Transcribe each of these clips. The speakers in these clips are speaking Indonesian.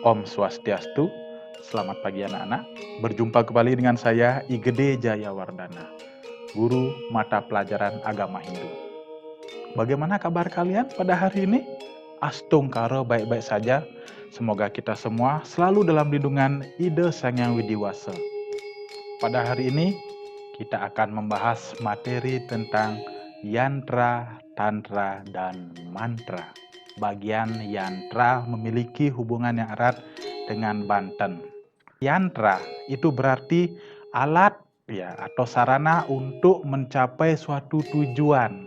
Om Swastiastu, selamat pagi anak-anak. Berjumpa kembali dengan saya Igede Jayawardana, guru mata pelajaran agama Hindu. Bagaimana kabar kalian pada hari ini? Astung karo baik-baik saja. Semoga kita semua selalu dalam lindungan Ida Sang Hyang Widiwasa. Pada hari ini kita akan membahas materi tentang yantra, tantra, dan mantra. Bagian yantra memiliki hubungan yang erat dengan Banten. Yantra itu berarti alat ya atau sarana untuk mencapai suatu tujuan.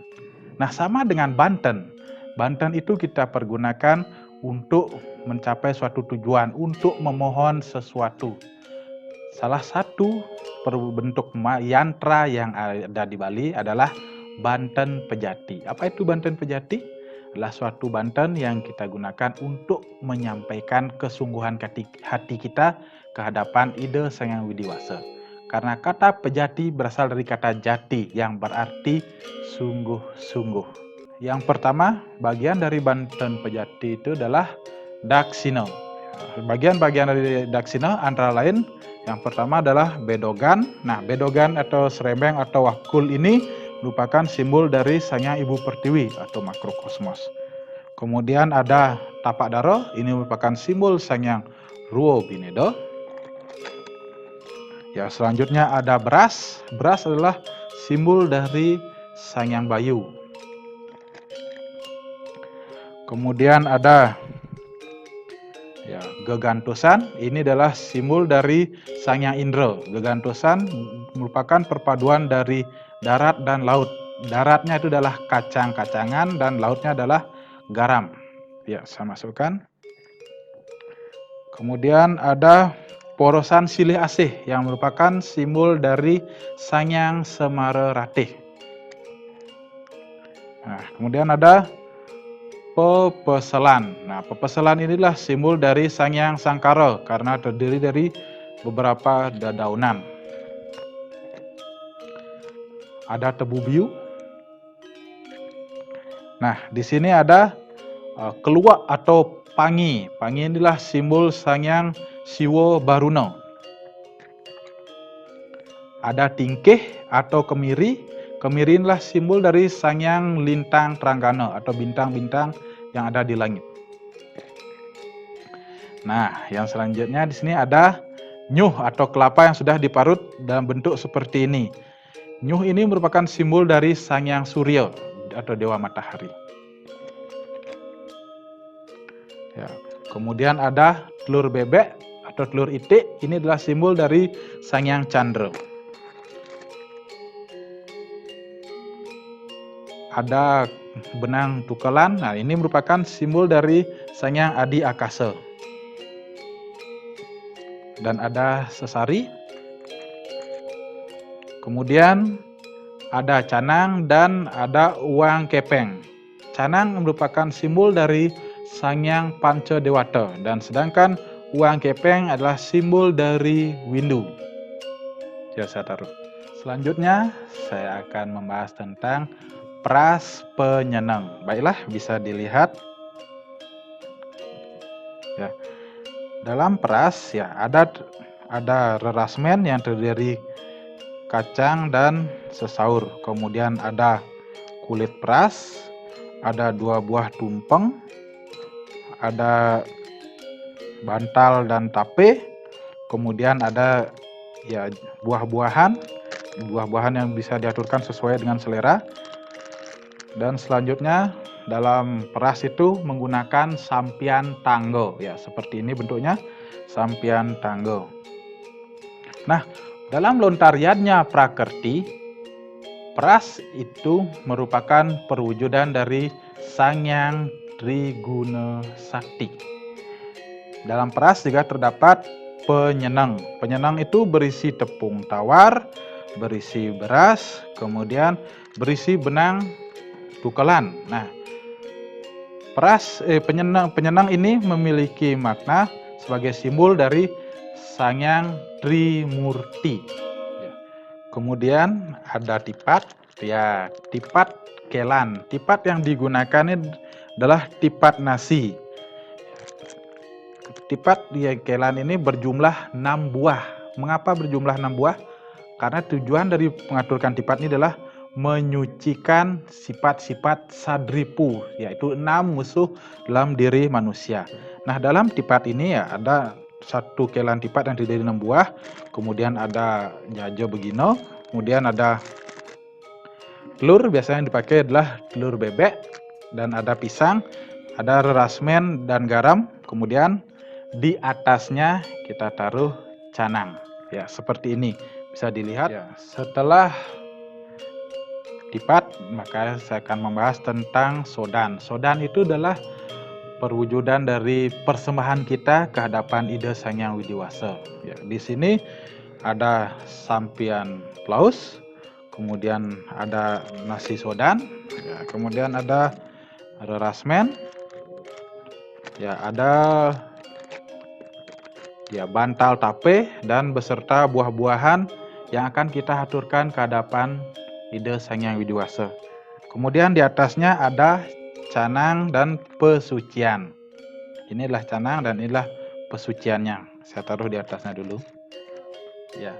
Nah, sama dengan Banten. Banten itu kita pergunakan untuk mencapai suatu tujuan, untuk memohon sesuatu. Salah satu bentuk yantra yang ada di Bali adalah Banten Pejati. Apa itu Banten Pejati? Adalah suatu banten yang kita gunakan untuk menyampaikan kesungguhan hati kita ke hadapan Ida Sang Hyang Widiwasa. Karena kata pejati berasal dari kata jati yang berarti sungguh-sungguh. Yang pertama, bagian dari Banten Pejati itu adalah Daksina. Bagian-bagian dari Daksina antara lain yang pertama adalah bedogan. Nah, bedogan atau serembeng atau wakul ini merupakan simbol dari Sang Hyang Ibu Pertiwi atau makrokosmos. Kemudian ada tapak daro, ini merupakan simbol Sang Hyang Ruo Binedo. Ya, selanjutnya ada beras. Beras adalah simbol dari Sang Hyang Bayu. Kemudian ada gegantosan, ini adalah simbol dari Sang Hyang Indra. Gegantosan merupakan perpaduan dari darat dan laut. Daratnya itu adalah kacang-kacangan dan lautnya adalah garam. Ya, saya masukkan. Kemudian ada porosan silih asih yang merupakan simbol dari Sang Hyang Semara Ratih. Nah, kemudian ada pepeselan. Nah, pepeselan inilah simbol dari Sang Hyang Sangkara karena terdiri dari beberapa dedaunan. Ada tebu biu. Nah, di sini ada keluak atau pangi. Pangi inilah simbol Sang Hyang Siwa Baruna. Ada tingkih atau kemiri. Kemiri inilah simbol dari Sang Hyang Lintang Tranggana atau bintang-bintang yang ada di langit. Nah, yang selanjutnya di sini ada nyuh atau kelapa yang sudah diparut dalam bentuk seperti ini. Nyuh ini merupakan simbol dari Sang Hyang Surya atau Dewa Matahari. Ya, kemudian ada telur bebek atau telur itik, ini adalah simbol dari Sang Hyang Chandra. Ada benang tukalan, nah ini merupakan simbol dari Sang Hyang Adi Akasa. Dan ada sesari. Kemudian ada canang dan ada uang kepeng. Canang merupakan simbol dari Sang Hyang Panca Dewata dan sedangkan uang kepeng adalah simbol dari Windu. Ya, saya taruh. Selanjutnya saya akan membahas tentang pras penyenang. Baiklah, bisa dilihat. Ya. Dalam pras ya ada rerasmen yang terdiri dari kacang dan sesaur. Kemudian ada kulit pras, ada 2 buah tumpeng, ada bantal dan tape, kemudian ada ya buah-buahan yang bisa diaturkan sesuai dengan selera. Dan selanjutnya dalam peras itu menggunakan sampian tanggo ya, seperti ini bentuknya sampian tanggo. Nah, dalam lontariannya Prakerti, pras itu merupakan perwujudan dari Sang Hyang Triguna Sakti. Dalam pras juga terdapat penyenang. Penyenang itu berisi tepung tawar, berisi beras, kemudian berisi benang tukalan. Nah, penyenang ini memiliki makna sebagai simbol dari Sang Hyang Trimurti. Kemudian ada tipat, ya tipat kelan. Tipat yang digunakan ini adalah tipat nasi. tipat di kelan ini berjumlah 6 buah. Mengapa berjumlah 6 buah? Karena tujuan dari mengaturkan tipat ini adalah menyucikan sifat-sifat sadripu, yaitu 6 musuh dalam diri manusia. Nah, dalam tipat ini ya ada satu kelan tipat yang terdiri dari 6 buah, kemudian ada jajo begino, kemudian ada telur, biasanya yang dipakai adalah telur bebek, dan ada pisang, ada rasmen dan garam, kemudian di atasnya kita taruh canang. Ya, seperti ini. Bisa dilihat ya, setelah tipat, maka saya akan membahas tentang sodan. Sodan itu adalah perwujudan dari persembahan kita ke hadapan Ida Sang Hyang Widiwasa. Ya, di sini ada sampian plaus, kemudian ada nasi sodan, ya, kemudian ada rasmen, ya ada ya bantal tape dan beserta buah-buahan yang akan kita haturkan ke hadapan Ida Sang Hyang Widiwasa. Kemudian di atasnya ada canang dan pesucian. Inilah canang dan inilah pesuciannya. Saya taruh di atasnya dulu. Ya.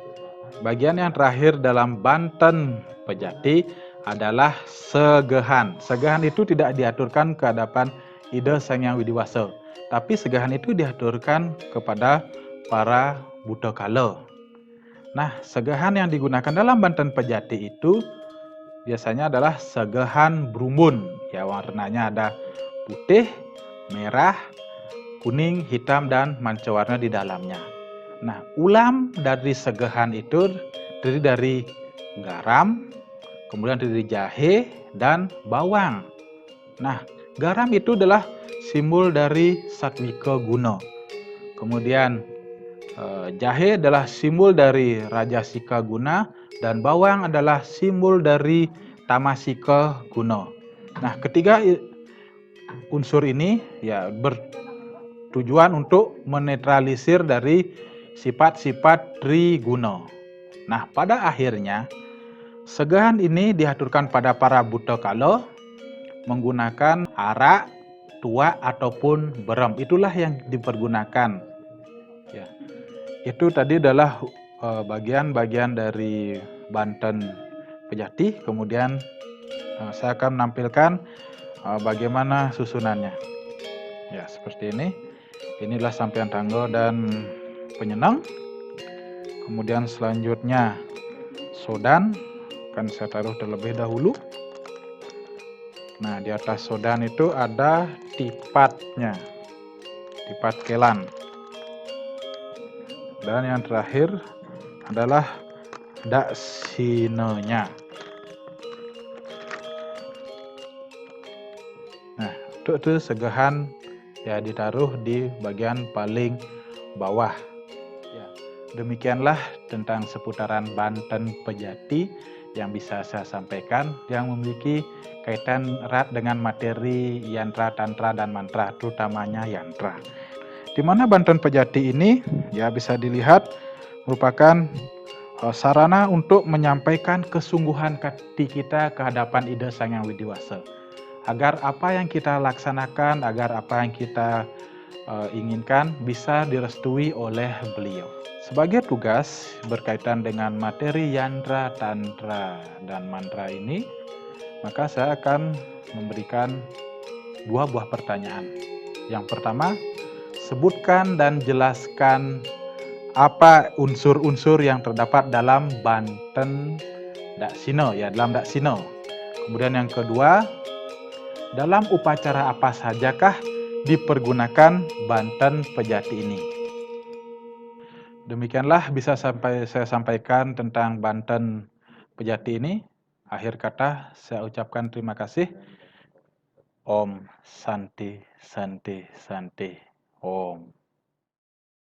Bagian yang terakhir dalam Banten Pejati adalah segehan. Segehan itu tidak diaturkan ke hadapan Ida Sang Hyang Widiwasa, tapi segehan itu diaturkan kepada para buta kala. Nah, segehan yang digunakan dalam Banten Pejati itu biasanya adalah segehan brumbun. Ya, warnanya ada putih, merah, kuning, hitam, dan manca-warna di dalamnya. Nah, ulam dari segehan itu terdiri dari garam, kemudian dari jahe dan bawang. Nah, garam itu adalah simbol dari Satwika Guna. Kemudian jahe adalah simbol dari Rajasika Guna dan bawang adalah simbol dari Tamasika Guna. Nah, ketiga unsur ini ya bertujuan untuk menetralisir dari sifat-sifat triguna. Nah, pada akhirnya segehan ini diaturkan pada para buta kala menggunakan arak, tuak ataupun berem. Itulah yang dipergunakan. Ya. Itu tadi adalah bagian-bagian dari Banten Pejati. Kemudian saya akan menampilkan bagaimana susunannya. Ya, seperti ini. Inilah sampian tanggal dan penyenang. Kemudian selanjutnya sodan akan saya taruh terlebih dahulu. Nah, di atas sodan itu ada tipatnya, tipat kelan. Dan yang terakhir adalah daksinenya. Nah, untuk itu segehan ya ditaruh di bagian paling bawah. Ya, demikianlah tentang seputaran Banten Pejati yang bisa saya sampaikan yang memiliki kaitan erat dengan materi yantra, tantra, dan mantra, terutamanya yantra. Di mana Banten Pejati ini ya bisa dilihat merupakan sarana untuk menyampaikan kesungguhan hati kita ke hadapan Ida Sang Hyang Widiwasa. Agar apa yang kita laksanakan, agar apa yang kita inginkan bisa direstui oleh beliau. Sebagai tugas berkaitan dengan materi yantra, tantra, dan mantra ini, maka saya akan memberikan 2 buah pertanyaan. Yang pertama, sebutkan dan jelaskan apa unsur-unsur yang terdapat dalam Banten Daksina, ya dalam Daksina. Kemudian yang kedua, dalam upacara apa sajakah dipergunakan Banten Pejati ini? Demikianlah bisa saya sampaikan tentang Banten Pejati ini. Akhir kata saya ucapkan terima kasih. Om Santi Santi Santi Om.